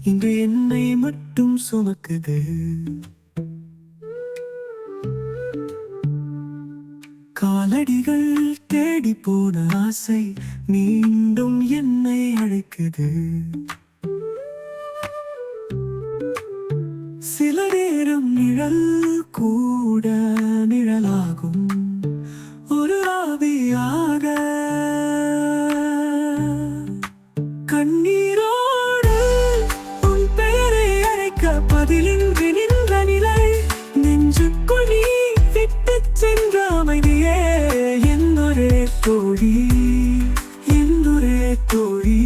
இன்று என்னை மட்டும் சுமக்குது. காலடிகள் தேடி போன ஆசை மீண்டும் என்னை அழைக்குது. சில நேரம் நிழல் கூட நிழலாகும் ஒரு ஆவியாக. கண்ணீரோடு உன் பெயரை அழைக்க பதிலின்றி நின்ற நிலை, நெஞ்சுக்குள் நீ விட்டுச் சென்ற அமைதியே என்னொரே தோழி, என்னொரே தோழி.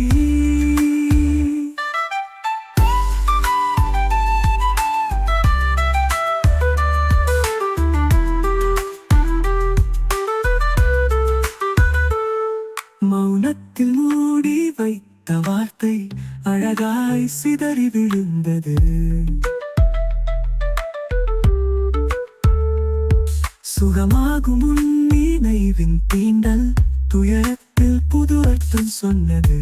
மௌனத்தில் மூடி வைத்த வார்த்தை அழகாய் சிதறி விழுந்தது. சுகமாகும் உன் நினைவின் தீண்டல் துயரத்தில் புது அர்த்தம் சொன்னது.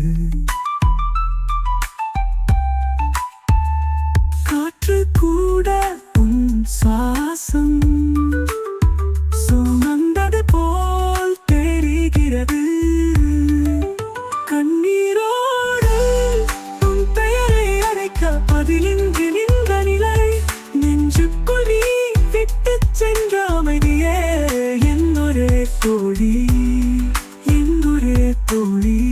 காற்று கூட உன் சுவாசம் சுமந்தது போல் தெரிகிறது. கண்ணீரோடு உன் பெயரை அழைக்க பதிலின்றி நின்ற நிலை, நெஞ்சுக்குள் நீ விட்டுச் சென்ற அமைதியே என்னொரே தோழி, என்னொரே தோழி.